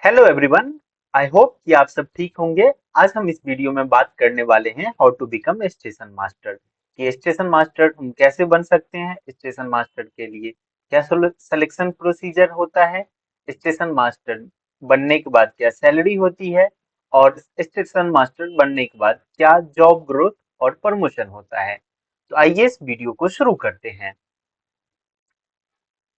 Hello everyone. I hope कि आप सब ठीक होंगे। आज हम इस वीडियो में बात करने वाले हैं how to become station master कि स्टेशन मास्टर हम कैसे बन सकते हैं। स्टेशन मास्टर के लिए क्या सिलेक्शन प्रोसीजर होता है, स्टेशन मास्टर बनने के बाद क्या सैलरी होती है, और स्टेशन मास्टर बनने के बाद क्या जॉब ग्रोथ और प्रमोशन होता है। तो आइए इस वीडियो को शुरू करते हैं।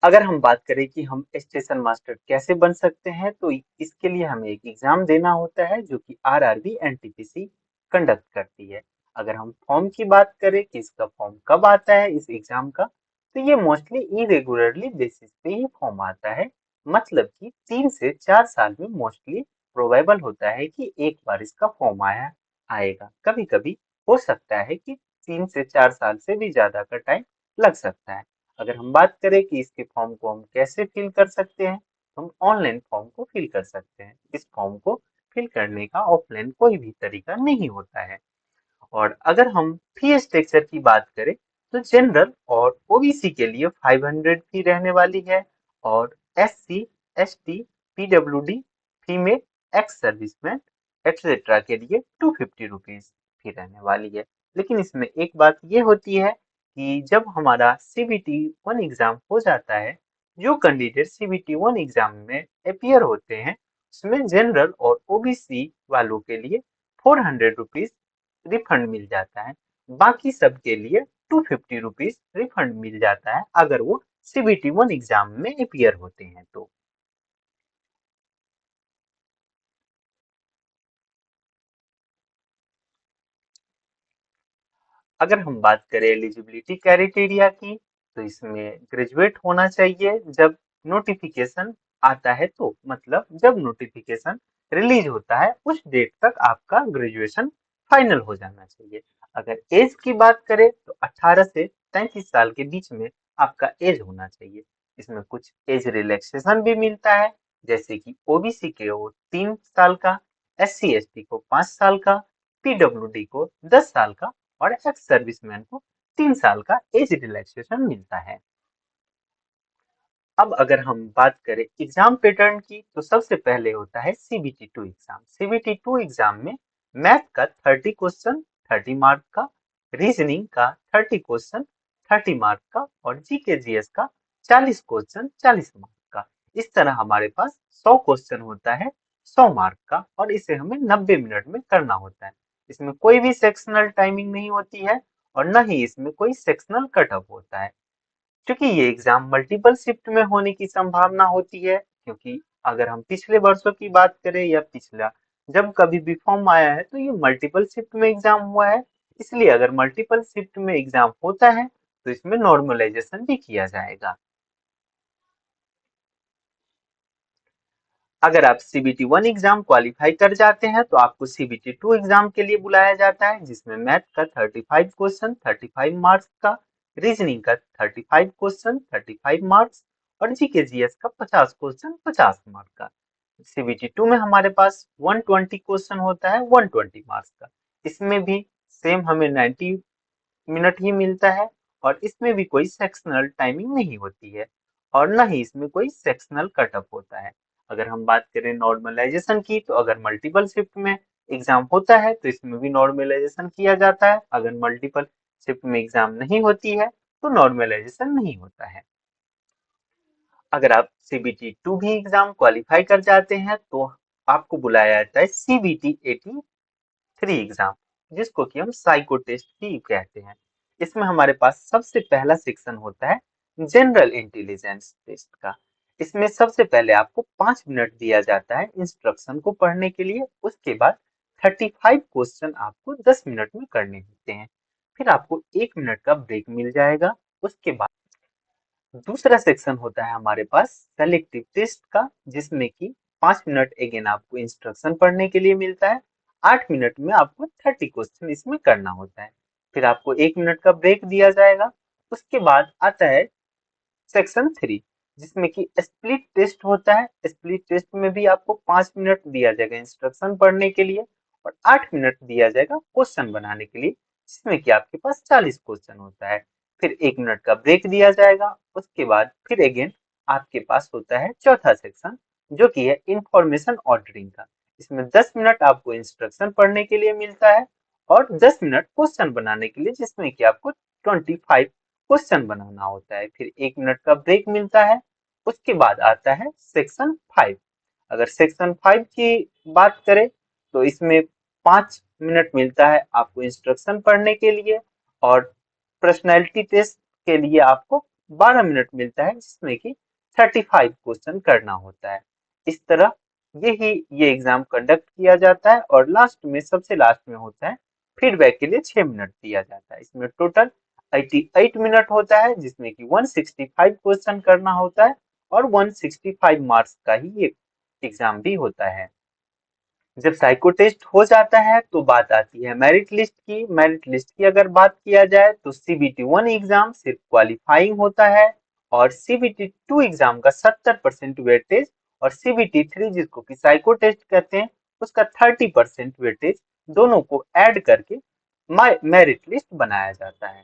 अगर हम बात करें कि हम स्टेशन मास्टर कैसे बन सकते हैं, तो इसके लिए हमें एक एग्जाम देना होता है जो कि आरआरबी एनटीपीसी कंडक्ट करती है। अगर हम फॉर्म की बात करें कि इसका फॉर्म कब आता है इस एग्जाम का, तो ये मोस्टली इरेगुलरली बेसिस पे ही फॉर्म आता है। मतलब कि 3 से 4 साल में मोस्टली प्रोबेबल होता है कि एक बार इसका फॉर्म आएगा। कभी कभी हो सकता है कि 3 से 4 साल से भी ज्यादा का टाइम लग सकता है। अगर हम बात करें कि इसके फॉर्म को हम कैसे फिल कर सकते हैं, तो हम ऑनलाइन फॉर्म को फिल कर सकते हैं। इस फॉर्म को फिल करने का ऑफलाइन कोई भी तरीका नहीं होता है। और अगर हम फी स्ट्रक्चर की बात करें, तो जनरल और ओबीसी के लिए 500 फी रहने वाली है, और SC, ST, PWD, female, ex serviceman etcetera के लिए 250 रुपीज फी रहने वाली है। लेकिन इसमें एक बात ये होती है कि जब हमारा सीबीटी 1 एग्जाम हो जाता है, जो कैंडिडेट सीबीटी 1 एग्जाम में अपियर होते हैं, उसमें जनरल और ओबीसी वालों के लिए 400 रुपीज रिफंड मिल जाता है। बाकी सब के लिए 250 रुपीज रिफंड मिल जाता है अगर वो सीबीटी 1 एग्जाम में अपियर होते हैं तो। अगर हम बात करें एलिजिबिलिटी क्राइटेरिया की, तो इसमें ग्रेजुएट होना चाहिए जब नोटिफिकेशन आता है, तो मतलब जब नोटिफिकेशन रिलीज होता है उस डेट तक आपका ग्रेजुएशन फाइनल हो जाना चाहिए। अगर एज की बात करें तो 18 से 33 साल के बीच में आपका एज होना चाहिए। इसमें कुछ एज रिलैक्सेशन भी मिलता है, जैसे कि ओबीसी के वो 3 साल का, एससी एसटी को 5 साल का, पीडब्ल्यूडी को 10 साल का, और एक्स सर्विसमैन को 3 साल का एज रिलैक्सेशन मिलता है। अब अगर हम बात करें एग्जाम पैटर्न की, तो सबसे पहले होता है सीबीटी 2 एग्जाम। सीबीटी 2 एग्जाम में मैथ का 30 क्वेश्चन 30 मार्क का, रीजनिंग का 30 क्वेश्चन 30 मार्क का, और जीके जीएस का 40 क्वेश्चन 40 मार्क का। इस तरह हमारे पास 100 क्वेश्चन होता है 100 मार्क का, और इसे हमें 90 मिनट में करना होता है। इसमें कोई भी सेक्शनल टाइमिंग नहीं होती है, और न ही इसमें कोई सेक्शनल कट ऑफ होता है। क्योंकि ये एग्जाम मल्टीपल शिफ्ट में होने की संभावना होती है, क्योंकि अगर हम पिछले वर्षों की बात करें या पिछला जब कभी भी फॉर्म आया है, तो ये मल्टीपल शिफ्ट में एग्जाम हुआ है। इसलिए अगर मल्टीपल शिफ्ट में एग्जाम होता है, तो इसमें नॉर्मलाइजेशन भी किया जाएगा। अगर आप सीबीटी 1 एग्जाम क्वालिफाई कर जाते हैं, तो आपको सीबीटी 2 एग्जाम के लिए बुलाया जाता है, जिसमें मैथ का 35 क्वेश्चन 35 मार्क्स का, रीजनिंग का 35 क्वेश्चन 35 मार्क्स, और जीके जीएस का 50 क्वेश्चन 50 मार्क का। सीबीटी 2 में हमारे पास 120 क्वेश्चन होता है 120 मार्क्स का। इसमें भी सेम हमें 90 मिनट ही मिलता है, और इसमें भी कोई सेक्शनल टाइमिंग नहीं होती है, और न ही इसमें कोई सेक्शनल कट ऑफ होता है। अगर हम बात करें नॉर्मलाइजेशन की, तो अगर मल्टीपल शिफ्ट में एग्जाम होता है, तो इसमें भी नॉर्मलाइजेशन किया जाता है। अगर मल्टीपल शिफ्ट में एग्जाम नहीं होती है, तो नॉर्मलाइजेशन नहीं होता है। अगर आप सीबीटी 2 भी एग्जाम क्वालिफाई कर जाते हैं, तो आपको बुलाया जाता है सीबीटी 83 एग्जाम, जिसको कि हम साइको टेस्ट भी कहते हैं। इसमें हमारे पास सबसे पहला सेक्शन होता है जनरल इंटेलिजेंस टेस्ट का। इसमें सबसे पहले आपको 5 मिनट दिया जाता है इंस्ट्रक्शन को पढ़ने के लिए। उसके बाद 35 क्वेश्चन आपको 10 मिनट में करने होते हैं। फिर आपको 1 मिनट का ब्रेक मिल जाएगा। उसके बाद दूसरा सेक्शन होता है हमारे पास सेलेक्टिव टेस्ट का, जिसमें कि 5 मिनट अगेन आपको इंस्ट्रक्शन पढ़ने के लिए मिलता है। 8 मिनट में आपको 30 क्वेश्चन इसमें करना होता है। फिर आपको 1 मिनट का ब्रेक दिया जाएगा। उसके बाद आता है सेक्शन 3, जिसमें कि स्प्लिट टेस्ट होता है। स्प्लिट टेस्ट में भी आपको 5 मिनट दिया जाएगा इंस्ट्रक्शन पढ़ने के लिए, और 8 मिनट दिया जाएगा क्वेश्चन बनाने के लिए, जिसमें कि आपके पास 40 क्वेश्चन होता है। फिर 1 मिनट का ब्रेक दिया जाएगा। उसके बाद फिर अगेन आपके पास होता है चौथा सेक्शन, जो कि है इंफॉर्मेशन ऑर्डरिंग का। इसमें 10 मिनट आपको इंस्ट्रक्शन पढ़ने के लिए मिलता है और 10 मिनट क्वेश्चन बनाने के लिए, जिसमें कि आपको 25 क्वेश्चन बनाना होता है। फिर 1 मिनट का ब्रेक मिलता है। उसके बाद आता है सेक्शन 5। अगर सेक्शन 5 की बात करें तो इसमें 5 मिनट मिलता है आपको इंस्ट्रक्शन पढ़ने के लिए और पर्सनैलिटी टेस्ट के लिए आपको 12 मिनट मिलता है, जिसमें कि 35 क्वेश्चन करना होता है। इस तरह ये एग्जाम कंडक्ट किया जाता है और लास्ट में, सबसे लास्ट में होता है फीडबैक के लिए 6 मिनट दिया जाता है। इसमें टोटल 88 मिनट होता है, जिसमें कि 165 क्वेश्चन करना होता है और 165 मार्क्स का ही ये एग्जाम भी होता है। जब साइको टेस्ट हो जाता है तो बात आती है मेरिट लिस्ट की। मेरिट लिस्ट की अगर बात किया जाए तो सीबीटी 1 एग्जाम सिर्फ क्वालिफाइंग होता है और सीबीटी 2 एग्जाम का 70% वेटेज और सीबीटी 3 जिसको कि साइको टेस्ट कहते हैं उसका 30% वेटेज, दोनों को ऐड करके मेरिट लिस्ट बनाया जाता है।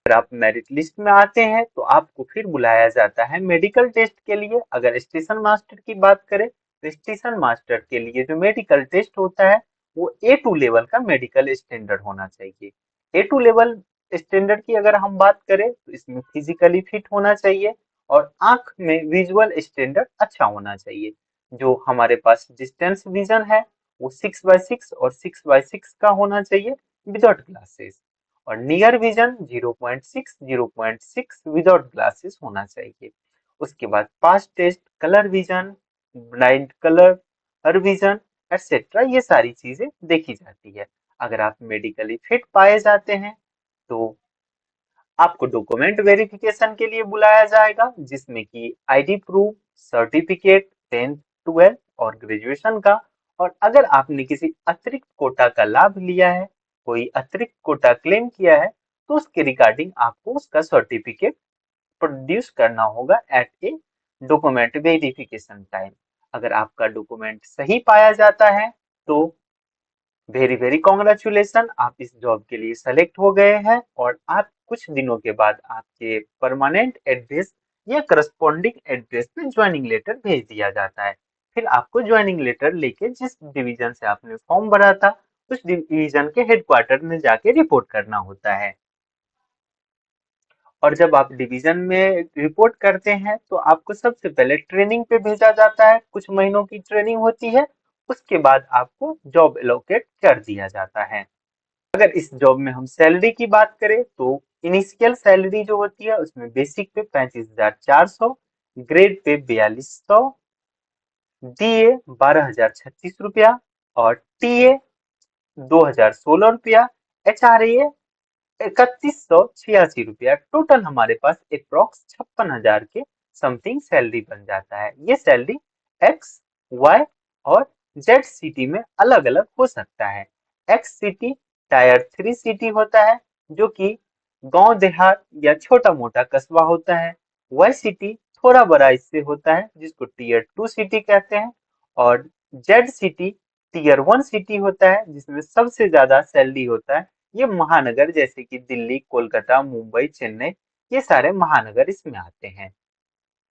अगर आप मेरिट लिस्ट में आते हैं तो आपको फिर बुलाया जाता है मेडिकल टेस्ट के लिए। अगर स्टेशन मास्टर की बात करें तो स्टेशन मास्टर के लिए जो मेडिकल टेस्ट होता है वो A2 लेवल का मेडिकल स्टैंडर्ड होना चाहिए। A2 लेवल स्टैंडर्ड की अगर हम बात करें तो इसमें फिजिकली फिट होना चाहिए और आंख में विजुअल स्टैंडर्ड अच्छा होना चाहिए। जो हमारे पास डिस्टेंस विजन है वो 6x6 और 6x6 का होना चाहिए विदाउट ग्लासेस और नियर विजन 0.6 0.6 विदाउट ग्लासेस होना चाहिए। उसके बाद pass test colour vision, blind colour vision etcetera, ये सारी चीजें देखी जाती है। अगर आप मेडिकली फिट पाए जाते हैं तो आपको डॉक्यूमेंट वेरिफिकेशन के लिए बुलाया जाएगा, जिसमें कि ID proof, certificate 10th 12th और ग्रेजुएशन का। और अगर आपने किसी अतिरिक्त कोटा का लाभ लिया है, कोई अतिरिक्त कोटा क्लेम किया है, तो उसके रिगार्डिंग आपको उसका सर्टिफिकेट प्रोड्यूस करना होगा at a document verification time. अगर आपका डॉक्यूमेंट सही पाया जाता है तो वेरी वेरी कॉन्ग्रेचुलेसन, आप इस जॉब के लिए सेलेक्ट हो गए हैं और आप कुछ दिनों के बाद आपके परमानेंट एड्रेस या करस्पॉन्डिंग एड्रेस पे ज्वाइनिंग लेटर भेज दिया जाता है। फिर आपको ज्वाइनिंग लेटर लेके जिस डिवीजन से आपने फॉर्म भरा था उस डिवीजन के हेडक्वार्टर में जाके रिपोर्ट करना होता है। और जब आप डिवीजन में रिपोर्ट करते हैं तो आपको सबसे पहले ट्रेनिंग पे भेजा जाता है, कुछ महीनों की ट्रेनिंग होती है। उसके बाद आपको जॉब एलोकेट कर दिया जाता है। अगर इस जॉब में हम सैलरी की बात करें तो इनिशियल सैलरी जो होती है उसमें बेसिक पे 35,400, ग्रेड पे 4200, डीए 12,036 रुपया और टीए 2,016 रुपया, एचआरए 3186 रुपया। टोटल हमारे पास अप्रोक्स 56,000 के समथिंग सैलरी बन जाता है। ये सैलरी एक्स, वाई और जेड सिटी में अलग अलग हो सकता है। एक्स सिटी टायर 3 सिटी होता है जो कि गांव देहात या छोटा मोटा कस्बा होता है। वाई सिटी थोड़ा बड़ा इससे होता है जिसको टीयर 2 सिटी कहते हैं और जेड सिटी टीयर 1 सिटी होता है जिसमें सबसे ज्यादा सैलरी होता है। ये महानगर जैसे कि दिल्ली, कोलकाता, मुंबई, चेन्नई, ये सारे महानगर इसमें आते हैं।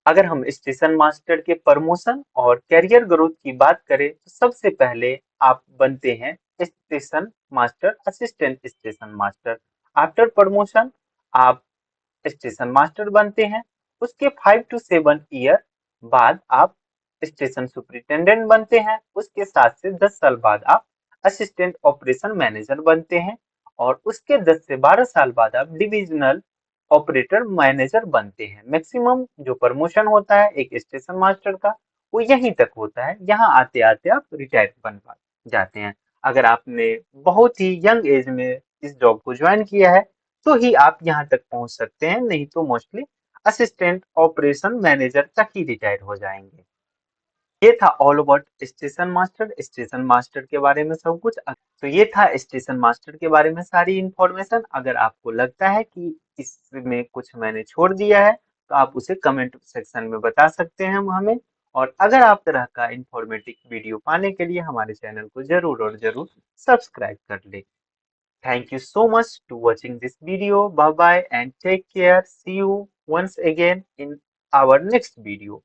अगर हम स्टेशन मास्टर के प्रमोशन और कैरियर ग्रोथ की बात करें तो सबसे पहले आप बनते हैं station master, assistant station master. After promotion आप स्टेशन मास्टर बनते हैं। उसके 5 to 7 ईयर बाद आप स्टेशन सुपरिटेंडेंट बनते हैं। उसके 7 से 10 साल बाद आप असिस्टेंट ऑपरेशन मैनेजर बनते हैं और उसके 10 से 12 साल बाद आप डिविजनल ऑपरेटर मैनेजर बनते हैं। मैक्सिमम जो प्रमोशन होता है एक स्टेशन मास्टर का वो यहीं तक होता है। यहाँ आते आते आप रिटायर बन जाते हैं। अगर आपने बहुत ही यंग एज में इस जॉब को ज्वाइन किया है तो ही आप यहाँ तक पहुंच सकते हैं, नहीं तो मोस्टली असिस्टेंट ऑपरेशन मैनेजर तक ही रिटायर हो जाएंगे। ये था all about station master, station master के बारे में सब कुछ। तो ये था स्टेशन मास्टर के बारे में सारी इंफॉर्मेशन। अगर आपको लगता है कि इसमें कुछ मैंने छोड़ दिया है तो आप उसे कमेंट सेक्शन में बता सकते हैं हमें। और अगर आप तरह का इंफॉर्मेटिव वीडियो पाने के लिए हमारे चैनल को जरूर और जरूर सब्सक्राइब कर ले। Thank you so much to watching this video. Bye bye and take care. See you once again in our next video.